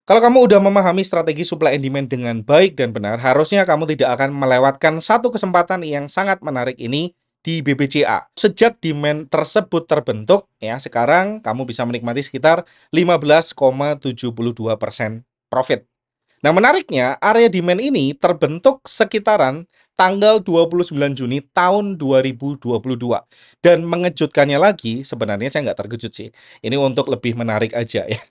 Kalau kamu udah memahami strategi supply and demand dengan baik dan benar, harusnya kamu tidak akan melewatkan satu kesempatan yang sangat menarik ini di BBCA. Sejak demand tersebut terbentuk, ya sekarang kamu bisa menikmati sekitar 15,72% profit. Nah, menariknya, area demand ini terbentuk sekitaran tanggal 29 Juni tahun 2022. Dan mengejutkannya lagi, sebenarnya saya nggak terkejut sih. Ini untuk lebih menarik aja ya.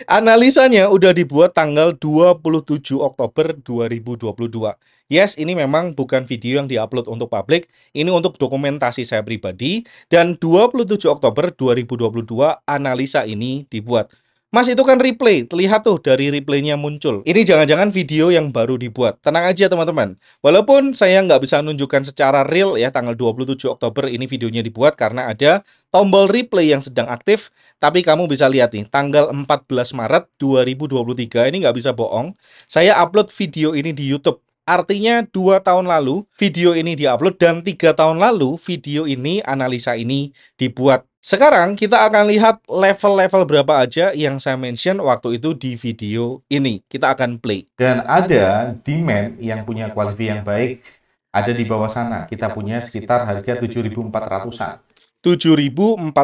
Analisanya udah dibuat tanggal 27 Oktober 2022. Yes, ini memang bukan video yang diupload untuk publik, ini untuk dokumentasi saya pribadi, dan 27 Oktober 2022 analisa ini dibuat. Mas, itu kan replay, terlihat tuh dari replaynya muncul. Ini jangan-jangan video yang baru dibuat. Tenang aja teman-teman. Walaupun saya nggak bisa menunjukkan secara real ya, tanggal 27 Oktober ini videonya dibuat karena ada tombol replay yang sedang aktif, tapi kamu bisa lihat nih, tanggal 14 Maret 2023, ini nggak bisa bohong, saya upload video ini di YouTube. Artinya 2 tahun lalu video ini diupload dan 3 tahun lalu video ini, analisa ini dibuat. Sekarang kita akan lihat level-level berapa aja yang saya mention waktu itu di video ini. Kita akan play. Dan ada demand yang punya quality yang baik, ada di bawah sana. Kita punya sekitar harga 7.400-an. 7.475.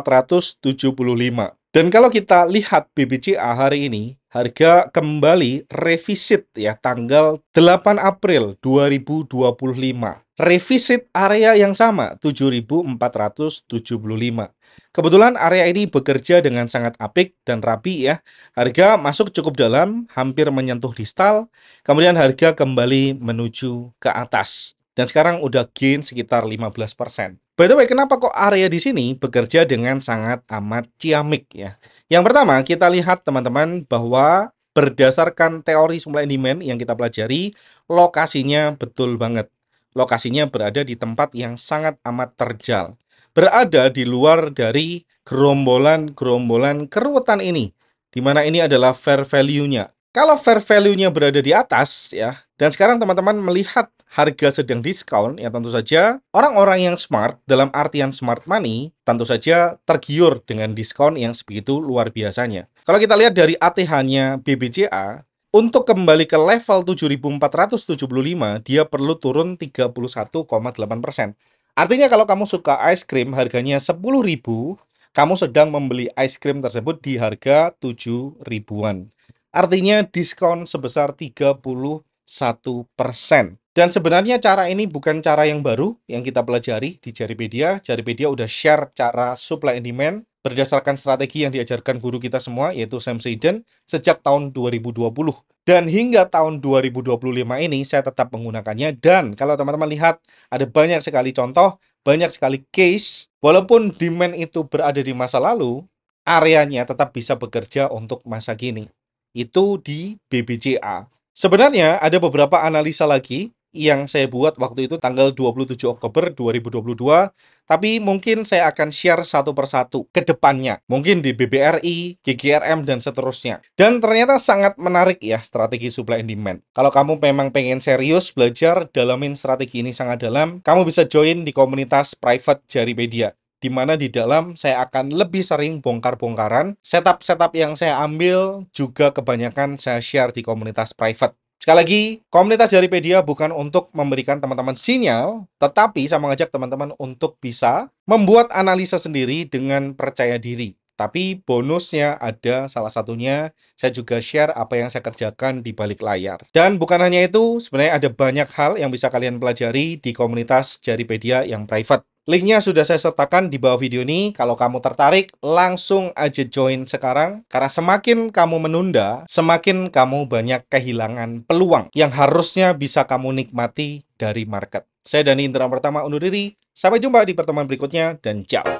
Dan kalau kita lihat BBCA hari ini, harga kembali revisit ya tanggal 8 April 2025. Revisit area yang sama, 7.475. Kebetulan area ini bekerja dengan sangat apik dan rapi ya. Harga masuk cukup dalam, hampir menyentuh distal. Kemudian harga kembali menuju ke atas. Dan sekarang udah gain sekitar 15%. By the way, kenapa kok area di sini bekerja dengan sangat amat ciamik ya? Yang pertama, kita lihat teman-teman bahwa berdasarkan teori supply and demand yang kita pelajari, lokasinya betul banget. Lokasinya berada di tempat yang sangat amat terjal. Berada di luar dari gerombolan-gerombolan keruwetan ini, di mana ini adalah fair value-nya. Kalau fair value-nya berada di atas ya, dan sekarang teman-teman melihat harga sedang diskon, ya tentu saja orang-orang yang smart, dalam artian smart money, tentu saja tergiur dengan diskon yang sebegitu luar biasanya. Kalau kita lihat dari ATH-nya BBCA, untuk kembali ke level 7.475, dia perlu turun 31,8%. Artinya kalau kamu suka es krim harganya 10.000, kamu sedang membeli es krim tersebut di harga 7 ribuan. Artinya diskon sebesar 31%. Dan sebenarnya cara ini bukan cara yang baru yang kita pelajari di Jaripedia. Jaripedia udah share cara supply and demand berdasarkan strategi yang diajarkan guru kita semua, yaitu Sam Seiden, sejak tahun 2020. Dan hingga tahun 2025 ini saya tetap menggunakannya. Dan kalau teman-teman lihat, ada banyak sekali contoh, banyak sekali case, walaupun demand itu berada di masa lalu, areanya tetap bisa bekerja untuk masa kini. Itu di BBCA. Sebenarnya ada beberapa analisa lagi yang saya buat waktu itu tanggal 27 Oktober 2022, tapi mungkin saya akan share satu persatu ke depannya. Mungkin di BBRI, GGRM, dan seterusnya. Dan ternyata sangat menarik ya strategi supply and demand. Kalau kamu memang pengen serius belajar, dalamin strategi ini sangat dalam, kamu bisa join di komunitas private Jaripedia, di mana di dalam saya akan lebih sering bongkar-bongkaran. Setup-setup yang saya ambil juga kebanyakan saya share di komunitas private. Sekali lagi, komunitas Jaripedia bukan untuk memberikan teman-teman sinyal, tetapi saya mengajak teman-teman untuk bisa membuat analisa sendiri dengan percaya diri. Tapi bonusnya ada, salah satunya saya juga share apa yang saya kerjakan di balik layar. Dan bukan hanya itu, sebenarnya ada banyak hal yang bisa kalian pelajari di komunitas Jaripedia yang private. Linknya sudah saya sertakan di bawah video ini. Kalau kamu tertarik, langsung aja join sekarang. Karena semakin kamu menunda, semakin kamu banyak kehilangan peluang yang harusnya bisa kamu nikmati dari market. Saya Dani Indra Pertama undur diri. Sampai jumpa di pertemuan berikutnya dan ciao.